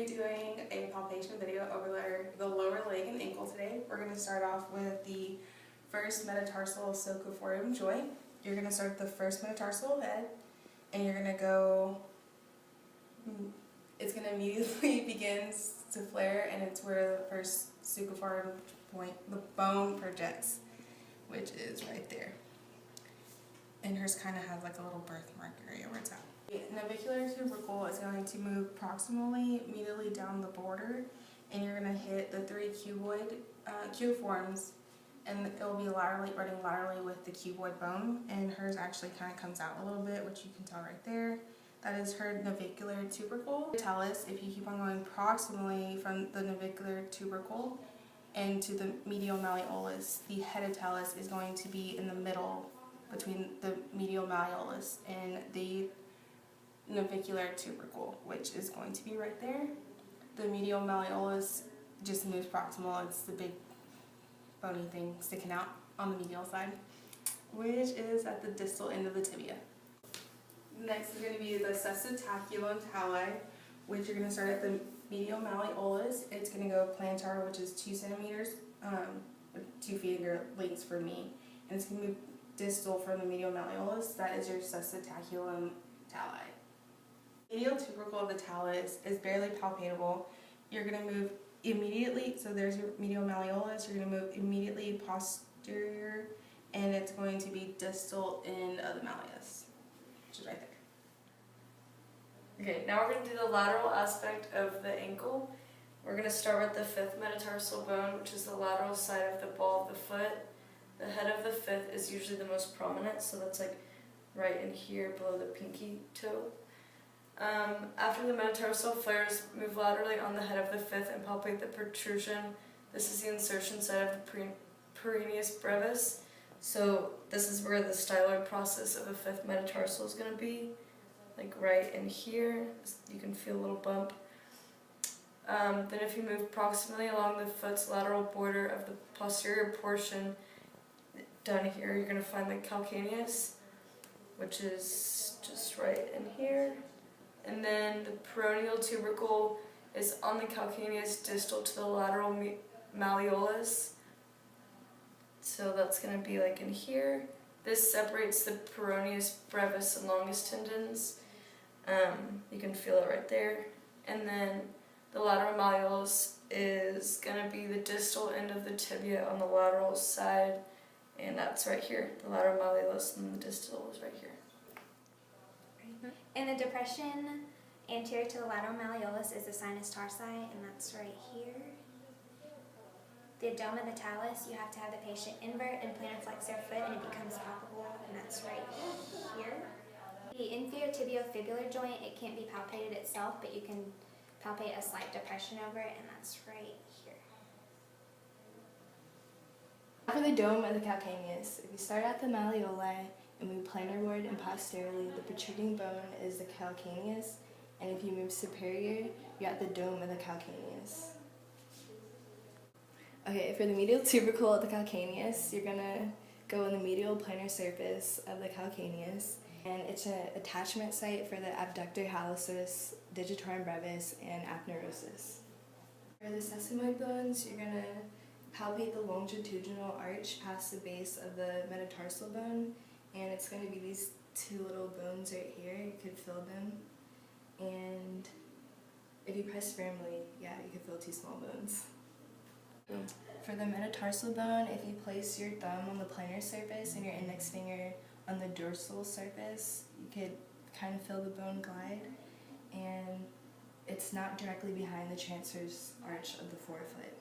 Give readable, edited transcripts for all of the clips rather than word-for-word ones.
to be doing a palpation video over the lower leg and ankle today. We're going to start off with the first metatarsal sulciform joint. You're going to start the first metatarsal head, and you're going to go, it's going to immediately begins to flare, and it's where the first sulciform point, the bone projects, which is right there. And hers kind of has like a little birthmark area where it's at. The navicular tubercle is going to move proximally, medially down the border, and you're going to hit the three cubiforms, and it will be running laterally with the cuboid bone. And hers actually kind of comes out a little bit, which you can tell right there. That is her navicular tubercle. Talus, if you keep on going proximally from the navicular tubercle into the medial malleolus, the head of talus is going to be in the middle between the medial malleolus and the navicular tubercle, which is going to be right there. The medial malleolus just moves proximal. It's the big bony thing sticking out on the medial side, which is at the distal end of the tibia. Next is going to be the sesquitaculum tali, which you're going to start at the medial malleolus. It's going to go plantar, which is 2 centimeters, 2 finger lengths for me, and it's going to move distal from the medial malleolus. That is your sesquitaculum tali. Medial tubercle of the talus is barely palpable. You're going to move immediately, so there's your medial malleolus, you're going to move immediately posterior, and it's going to be distal end of the malleus, which is right there. Okay, now we're going to do the lateral aspect of the ankle. We're going to start with the fifth metatarsal bone, which is the lateral side of the ball of the foot. The head of the fifth is usually the most prominent, so that's like right in here below the pinky toe. After the metatarsal flares, move laterally on the head of the fifth and palpate the protrusion. This is the insertion side of the peroneus brevis. So this is where the styloid process of the fifth metatarsal is going to be, like right in here. You can feel a little bump. Then if you move proximally along the foot's lateral border of the posterior portion, down here you're going to find the calcaneus, which is just right in here. And then the peroneal tubercle is on the calcaneus distal to the lateral malleolus. So that's going to be like in here. This separates the peroneus brevis and longus tendons. You can feel it right there. And then the lateral malleolus is going to be the distal end of the tibia on the lateral side. And that's right here. The lateral malleolus and the distal is right here. In the depression anterior to the lateral malleolus is the sinus tarsi, and that's right here. The dome of the talus, you have to have the patient invert and plantarflex their foot, and it becomes palpable, and that's right here. The inferior tibiofibular joint, it can't be palpated itself, but you can palpate a slight depression over it, and that's right here. For the dome of the calcaneus, if you start at the malleoli and move plantarward and posteriorly, the protruding bone is the calcaneus, and if you move superior, you're at the dome of the calcaneus. Okay, for the medial tubercle of the calcaneus, you're gonna go on the medial planar surface of the calcaneus, and it's an attachment site for the abductor hallucis, digitorum brevis, and aponeurosis. For the sesamoid bones, you're gonna palpate the longitudinal arch past the base of the metatarsal bone, and it's going to be these two little bones right here. You could feel them, and if you press firmly, yeah, you can feel two small bones. For the metatarsal bone, if you place your thumb on the planar surface and your index finger on the dorsal surface, you could kind of feel the bone glide, and it's not directly behind the transverse arch of the forefoot.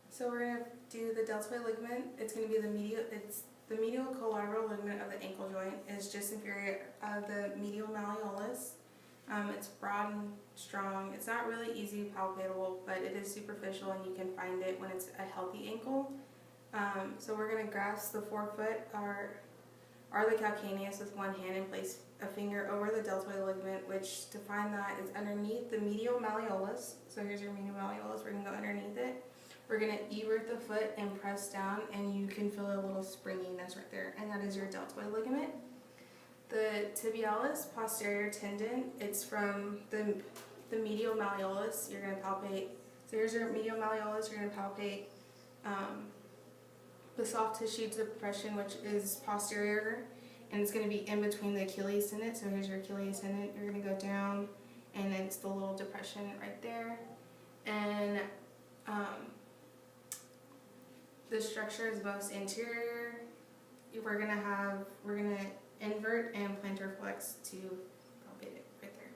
So we're going to do the deltoid ligament. It's going to be the medial collateral ligament of the ankle joint. Is just inferior of the medial malleolus. It's broad and strong. It's not really easy palpable, but it is superficial, and you can find it when it's a healthy ankle. So we're going to grasp the forefoot or the calcaneus with one hand and place a finger over the deltoid ligament, which to find that is underneath the medial malleolus. So here's your medial malleolus. We're going to go underneath it. We're going to evert the foot and press down, and you can feel a little springiness right there, and that is your deltoid ligament. The tibialis posterior tendon, it's from the the medial malleolus, you're going to palpate. So here's your medial malleolus, you're going to palpate the soft tissue depression, which is posterior, and it's going to be in between the Achilles tendon. So here's your Achilles tendon, you're going to go down, and then it's the little depression right there. And the structure is most anterior. We're going to invert and plantar flex to palpate it right there.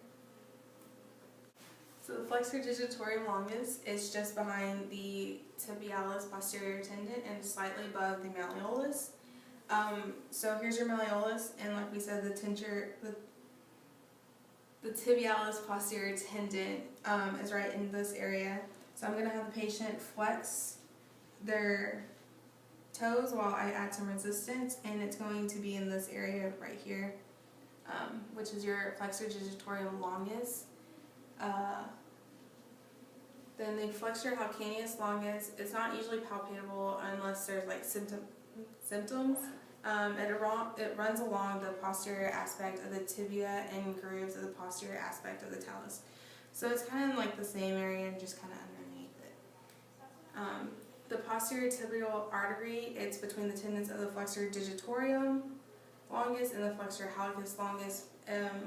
So the flexor digitorum longus is just behind the tibialis posterior tendon and slightly above the malleolus. So here's your malleolus, and like we said, the tibialis posterior tendon is right in this area. So I'm going to have the patient flex their toes while I add some resistance, and it's going to be in this area right here, which is your flexor digitorum longus. Then the flexor calcaneus longus, it's not usually palpable unless there's like symptoms. It runs along the posterior aspect of the tibia and grooves of the posterior aspect of the talus. So it's kind of like the same area and just kind of underneath it. The posterior tibial artery, it's between the tendons of the flexor digitorum longus and the flexor hallucis longus.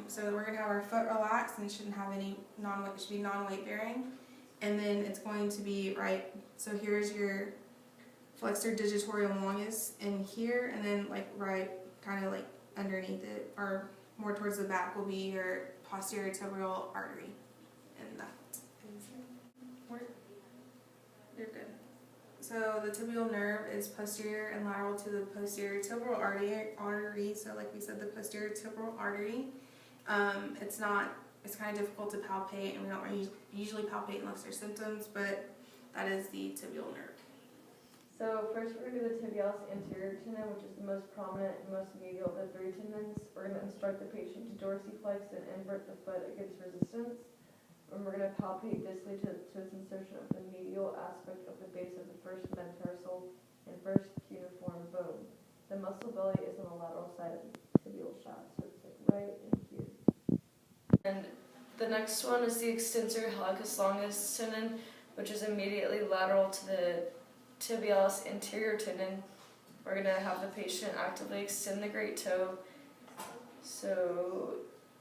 So we're going to have our foot relaxed, and it shouldn't have any it should be non-weight bearing. And then it's going to be right, so here's your flexor digitorum longus in here, and then like right kind of like underneath it, or more towards the back, will be your posterior tibial artery. And that is you're good. So the tibial nerve is posterior and lateral to the posterior tibial artery. So like we said, the posterior tibial artery. It's kind of difficult to palpate, and we don't usually palpate unless there's symptoms, but that is the tibial nerve. So first we're going to do the tibialis anterior tendon, which is the most prominent and most medial of the three tendons. We're going to instruct the patient to dorsiflex and invert the foot against resistance. And we're going to palpate distally to its insertion of the medial aspect of the base of the first metatarsal and first cuneiform bone. The muscle belly is on the lateral side of the tibial shaft, so it's like right in here. And the next one is the extensor hallucis longus tendon, which is immediately lateral to the tibialis anterior tendon. We're going to have the patient actively extend the great toe.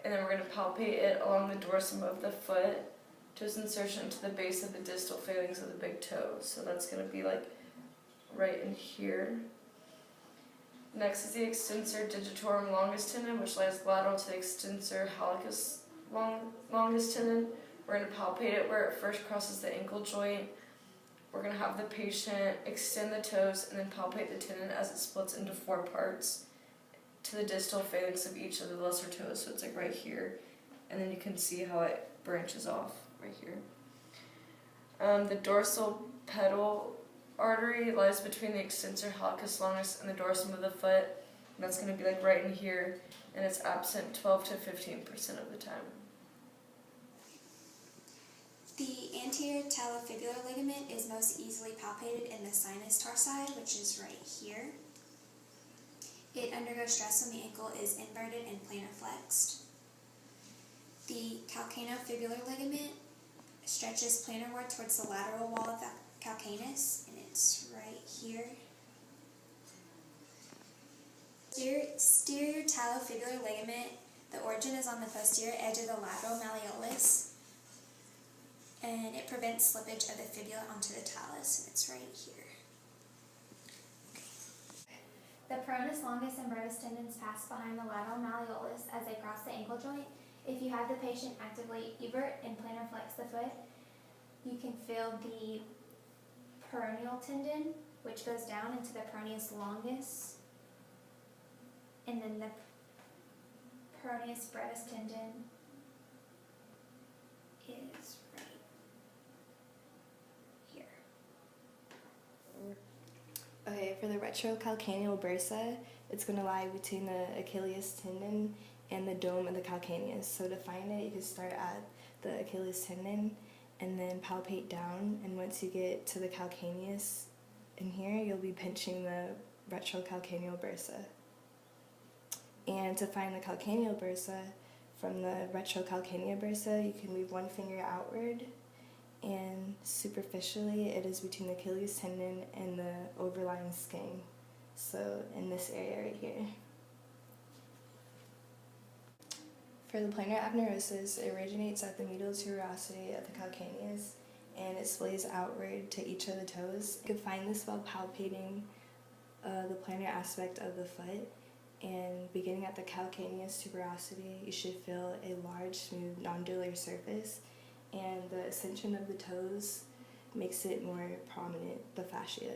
And then we're going to palpate it along the dorsum of the foot to its insertion into the base of the distal phalanx of the big toe. So that's going to be like right in here. Next is the extensor digitorum longus tendon, which lies lateral to the extensor hallucis longus tendon. We're going to palpate it where it first crosses the ankle joint. We're going to have the patient extend the toes and then palpate the tendon as it splits into 4 parts to the distal phalanx of each of the lesser toes. So it's like right here, and then you can see how it branches off right here. The dorsal pedal artery lies between the extensor hallucis longus and the dorsum of the foot, and that's going to be like right in here, and it's absent 12 to 15% of the time. The anterior talofibular ligament is most easily palpated in the sinus tarsi, which is right here. It undergoes stress when the ankle is inverted and plantar flexed. The calcaneofibular ligament stretches plantarward towards the lateral wall of the calcaneus, and it's right here. Posterior talofibular ligament, the origin is on the posterior edge of the lateral malleolus, and it prevents slippage of the fibula onto the talus, and it's right here. The peroneus longus and brevis tendons pass behind the lateral malleolus as they cross the ankle joint. If you have the patient actively evert and plantar flex the foot, you can feel the peroneal tendon, which goes down into the peroneus longus, and then the peroneus brevis tendon is right here. Okay, for the retrocalcaneal bursa, it's going to lie between the Achilles tendon and the dome of the calcaneus. So to find it, you can start at the Achilles tendon and then palpate down, and once you get to the calcaneus in here, you'll be pinching the retrocalcaneal bursa. And to find the calcaneal bursa, From the retrocalcanea bursa, you can move one finger outward, and superficially it is between the Achilles tendon and the overlying skin. So in this area right here. For the plantar aponeurosis, it originates at the medial tuberosity of the calcaneus and it splays outward to each of the toes. You can find this while palpating the plantar aspect of the foot, and beginning at the calcaneus tuberosity, you should feel a large, smooth, non-dular surface, and the ascension of the toes makes it more prominent, the fascia.